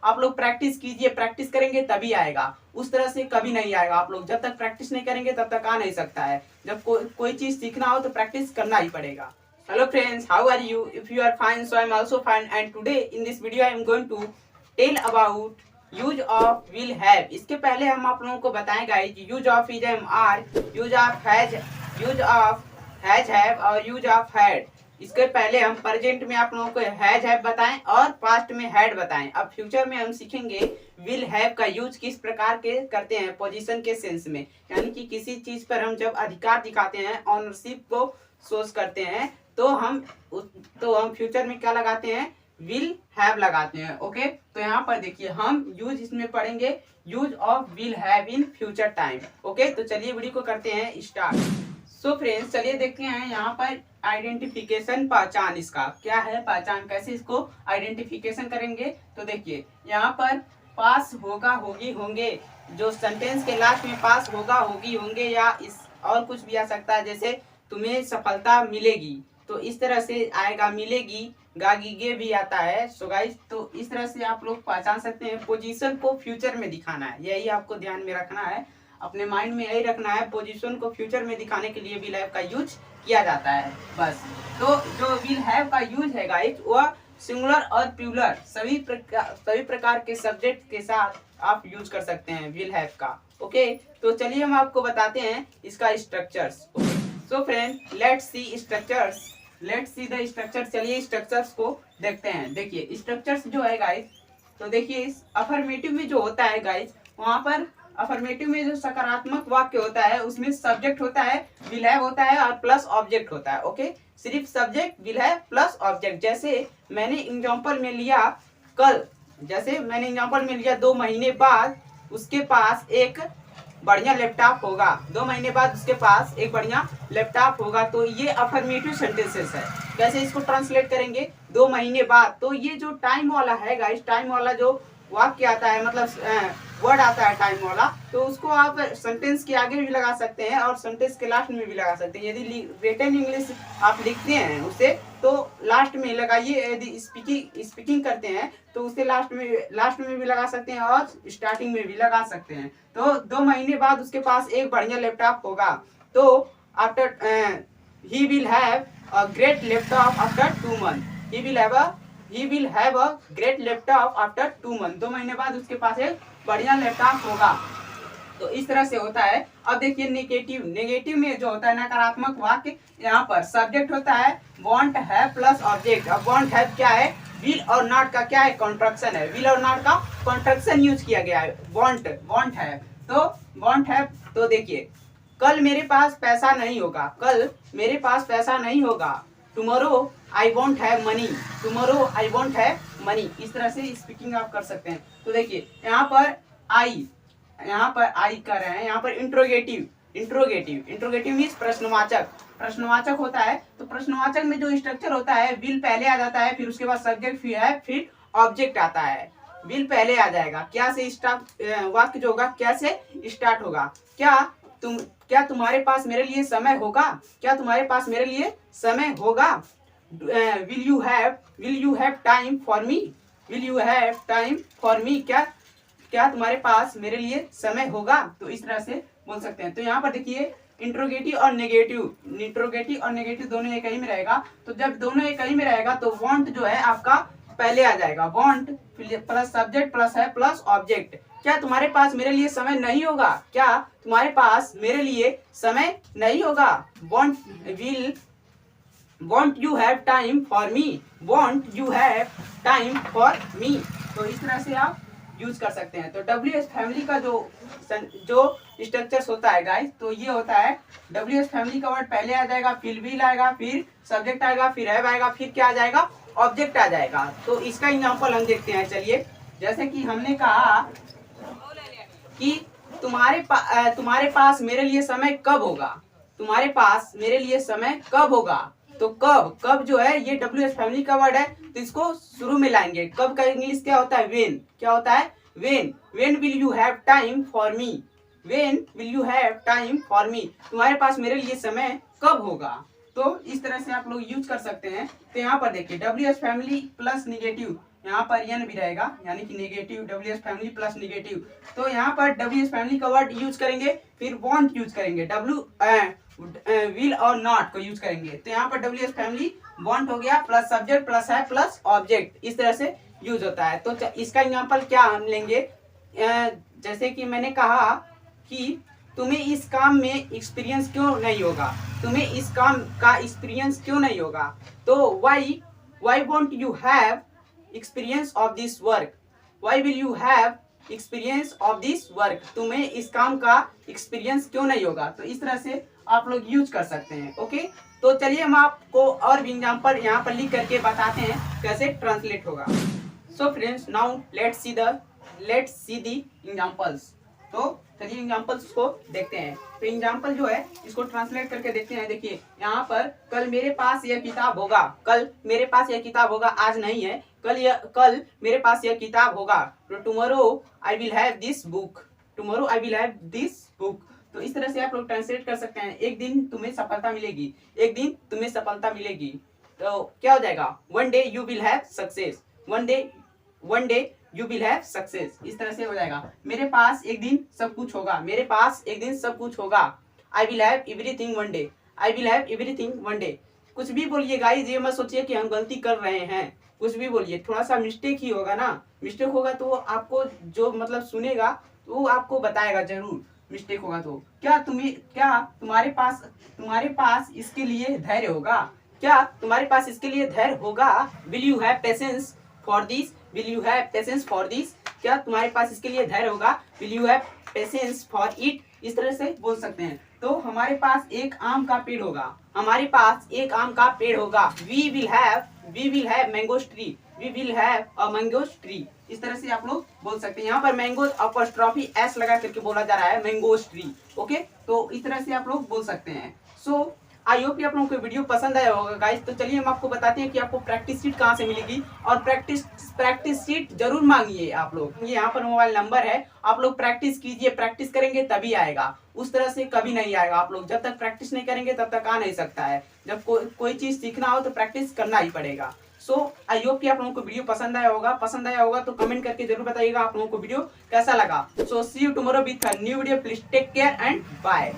आप लोग प्रैक्टिस कीजिए, प्रैक्टिस करेंगे तभी आएगा, उस तरह से कभी नहीं आएगा। आप लोग जब तक प्रैक्टिस नहीं करेंगे तब तक आ नहीं सकता है। जब कोई चीज सीखना हो तो प्रैक्टिस करना ही पड़ेगा। Hello friends, how are you? If you are fine, so I am also fine. And today in this video I am going to tell about use of will have. इसके पहले हम आप लोगों को बताएं guys, use of is are, use of has have और use of had। इसके पहले हम प्रेजेंट में आप लोगों को हैज हैव बताएं और पास्ट में हैड बताएं। अब फ्यूचर में हम सीखेंगे विल हैव का यूज किस प्रकार के करते हैं पोजीशन के सेंस में, यानी कि किसी चीज पर हम जब अधिकार दिखाते हैं, ऑनरशिप को सोच करते हैं, तो हम फ्यूचर में क्या लगाते हैं, विल हैव लगाते हैं। ओके, तो यहाँ पर देखिए हम यूज इसमें पढ़ेंगे use of will have in future time. Okay, तो चलिए वीडियो को करते हैं स्टार्ट। सो फ्रेंड्स, चलिए देखते हैं यहाँ पर आइडेंटिफिकेशन, पहचान। इसका क्या है पहचान, कैसे इसको आइडेंटिफिकेशन करेंगे। तो देखिए यहाँ पर पास, होगा, होगी, होंगे, जो सेंटेंस के लास्ट में पास, होगा, होगी, होंगे या इस और कुछ भी आ सकता है, जैसे तुम्हें सफलता मिलेगी, तो इस तरह से आएगा मिलेगी, गागीगे भी आता है। सो गाइस, तो इस तरह से आप लोग पहचान सकते हैं। पोजीशन को फ्यूचर में दिखाना है, यही आपको ध्यान में रखना है, अपने माइंड में यही रखना है। पोजीशन को फ्यूचर में दिखाने के लिए विल हैव का यूज किया जाता है बस। तो जो विल हैव का यूज है गाइस, वह सिंगुलर और प्लूरल सभी प्रकार के सब्जेक्ट के साथ आप यूज कर सकते हैं विल हैव का। ओके, तो चलिए हम आपको बताते हैं इसका structures. So friend, let's see the structure. चलिए स्ट्रक्चर्स को देखते हैं। देखिए स्ट्रक्चर्स जो है गाइस, तो देखिए इस अफर्मेटिव में जो होता है गाइस, वहां पर अफर्मेटिव में जो सकारात्मक वाक्य होता है उसमें सब्जेक्ट होता है, विल हैव होता है और प्लस ऑब्जेक्ट होता है। ओके, सिर्फ subject, will have plus object. जैसे मैंने एग्जांपल में लिया कल, जैसे मैंने एग्जांपल में लिया 2 महीने बाद उसके पास एक बढ़िया लैपटॉप होगा, 2 महीने बाद उसके पास एक बढ़िया लैपटॉप होगा। तो ये अफर्मेटिव सेंटेंसेस है। कैसे इसको ट्रांसलेट करेंगे, 2 महीने बाद। तो ये जो टाइम वाला है गाइस, टाइम वाला जो वाक्य आता है, मतलब वर्ड आता है टाइम वाला, तो उसको आप सेंटेंस के आगे भी लगा सकते हैं और सेंटेंस के लास्ट में भी लगा सकते हैं। यदि रिटन इंग्लिश आप लिखते हैं उसे, तो लास्ट में लगाइए। यदि स्पीकिंग करते हैं तो उसे लास्ट में भी लगा सकते हैं और स्टार्टिंग में भी लगा सकते हैं। तो 2 महीने बाद उसके पास एक बढ़िया लैपटॉप होगा, तो after he will have a great laptop after 2 month. He will have a great laptop after 2 month. 2 महीने बाद उसके पास एक बढ़िया लैपटॉप होगा। तो इस तरह से होता है। अब देखिए नेगेटिव में जो होता है नकारात्मक वाक्य, यहाँ पर सब्जेक्ट होता है वांट हैव प्लस ऑब्जेक्ट। अब वांट हैव क्या है, विल और नॉट का क्या है, कॉन्ट्रैक्शन है। विल और नॉट का कॉन्ट्रैक्शन यूज किया गया है, वांट हैव। तो वांट हैव, तो देखिए कल मेरे पास पैसा नहीं होगा, कल मेरे पास पैसा नहीं होगा। Tomorrow I want have money, tomorrow I want have money. इस तरह से स्पीकिंग आप कर सकते हैं। तो देखिए यहाँ पर आई कर रहे हैं, यहाँ पर इंट्रोगेटिव मीन्स प्रश्नवाचक होता है। तो प्रश्नवाचक में जो स्ट्रक्चर होता है, विल पहले आ जाता है, फिर उसके बाद सब्जेक्ट, फिर ऑब्जेक्ट आता है। विल पहले आ जाएगा, क्या से स्टार्ट, वाक्य जो होगा क्या से स्टार्ट होगा, क्या तुम्हारे पास मेरे लिए समय होगा, क्या तुम्हारे पास मेरे लिए समय होगा। Will you have time for me, will you have time for me, क्या तुम्हारे पास मेरे लिए समय होगा। तो इस तरह से बोल सकते हैं। तो यहाँ पर देखिए इंट्रोगेटिव और नेगेटिव दोनों एक ही में रहेगा। तो जब दोनों एक ही में रहेगा तो वांट जो है आपका पहले आ जाएगा, वांट प्लस सब्जेक्ट प्लस है प्लस ऑब्जेक्ट। क्या तुम्हारे पास मेरे लिए समय नहीं होगा, क्या तुम्हारे पास मेरे लिए समय नहीं होगा। Want you have time for me, want you have time for me. तो इस तरह से आप यूज कर सकते हैं। तो WH फैमिली का जो स्ट्रक्चर्स होता है गाइस, तो ये होता है WH फैमिली का वर्ड पहले आ जाएगा, फिर विल आएगा, फिर सब्जेक्ट आएगा, फिर हैव आएगा, फिर क्या आ जाएगा, ऑब्जेक्ट आ जाएगा। तो इसका एग्जांपल हम देखते हैं। चलिए, जैसे कि हमने कहा कि तुम्हारे पास मेरे लिए समय कब होगा, तुम्हारे पास मेरे लिए समय कब होगा। तो कब जो है ये WH फैमिली का वर्ड है, तो इसको शुरू में लाएंगे। कब का इंग्लिश क्या होता है, वेन। क्या होता है, when will you have time for me, when will you have time for me, तुम्हारे पास मेरे लिए समय कब होगा। तो इस तरह से आप लोग यूज कर सकते हैं। तो यहाँ पर देखिए WH फैमिली प्लस निगेटिव, यहाँ पर एन भी रहेगा, यानी कि negative WH family plus negative. तो यहाँ पर WH फैमिली का वर्ड यूज करेंगे, फिर वांट यूज करेंगे, विल और नॉट को यूज करेंगे। तो यहाँ पर WH फैमिली वांट हो गया प्लस सब्जेक्ट प्लस है प्लस ऑब्जेक्ट, इस तरह से यूज होता है। तो इसका एग्जाम्पल क्या हम लेंगे, जैसे कि मैंने कहा कि तुम्हें इस काम में एक्सपीरियंस क्यों नहीं होगा, तुम्हें इस काम का एक्सपीरियंस क्यों नहीं होगा। तो why won't you have experience of this work, why will you have experience of this work, तुम्हें इस काम का एक्सपीरियंस क्यों नहीं होगा। तो इस तरह से आप लोग यूज कर सकते हैं। ओके, तो चलिए हम आपको और भी एग्जाम्पल यहाँ पर लिख करके बताते हैं कैसे ट्रांसलेट होगा। So friends, now let's see the examples. तो चलिए एग्जाम्पल्स को देखते हैं। तो एग्जाम्पल जो है इसको ट्रांसलेट करके देखते हैं। देखिए यहाँ पर कल मेरे पास यह किताब होगा, कल मेरे पास यह किताब होगा, आज नहीं है, कल मेरे पास यह किताब होगा। तो tomorrow I will have this book, tomorrow I will have this book. तो इस तरह से आप लोग ट्रांसलेट कर सकते हैं। एक दिन तुम्हें सफलता मिलेगी, एक दिन तुम्हें सफलता मिलेगी। तो क्या हो जाएगा, one day you will have success, one day you will have success, इस तरह से हो जाएगा। मेरे पास एक दिन सब कुछ होगा, मेरे पास एक दिन सब कुछ होगा। I will have everything one day, I will have everything one day. कुछ भी बोलिए गाइस, ये मत सोचिए कि हम गलती कर रहे हैं, कुछ भी बोलिए, थोड़ा सा मिस्टेक ही होगा ना। मिस्टेक होगा तो आपको जो मतलब सुनेगा तो वो आपको बताएगा जरूर, मिस्टेक होगा तो। क्या तुम्हारे पास इसके लिए धैर्य होगा, क्या तुम्हारे पास इसके लिए धैर्य होगा। Will you have patience for this, will you have patience for this, क्या तुम्हारे पास इसके लिए धैर्य होगा। Will you have patience for it, इस तरह से बोल सकते हैं। तो हमारे पास एक आम का पेड़ होगा, हमारे पास एक आम का पेड़ होगा। We will have mangoes tree, we will have a mangoes tree, इस तरह से आप लोग बोल सकते हैं। यहाँ पर मैंगो अपॉस्ट्रोफी एस लगा करके बोला जा रहा है, मैंगोस ट्री। ओके, तो इस तरह से आप लोग बोल सकते हैं। सो आई होप कि आप लोगों को वीडियो पसंद आया होगा गाइस। तो चलिए हम आपको बताते हैं कि आपको प्रैक्टिस शीट कहाँ से मिलेगी, और प्रैक्टिस शीट जरूर मांगिए आप लोग। ये यहाँ पर मोबाइल नंबर है, आप लोग प्रैक्टिस कीजिए, प्रैक्टिस करेंगे तभी आएगा, उस तरह से कभी नहीं आएगा। आप लोग जब तक प्रैक्टिस नहीं करेंगे तब तक आ नहीं सकता है। जब कोई चीज सीखना हो तो प्रैक्टिस करना ही पड़ेगा। सो आई होप कि आप लोगों को वीडियो पसंद आया होगा तो कमेंट करके जरूर बताइएगा आप लोगों को वीडियो कैसा लगा। So see you tomorrow with a new video, please take care and bye.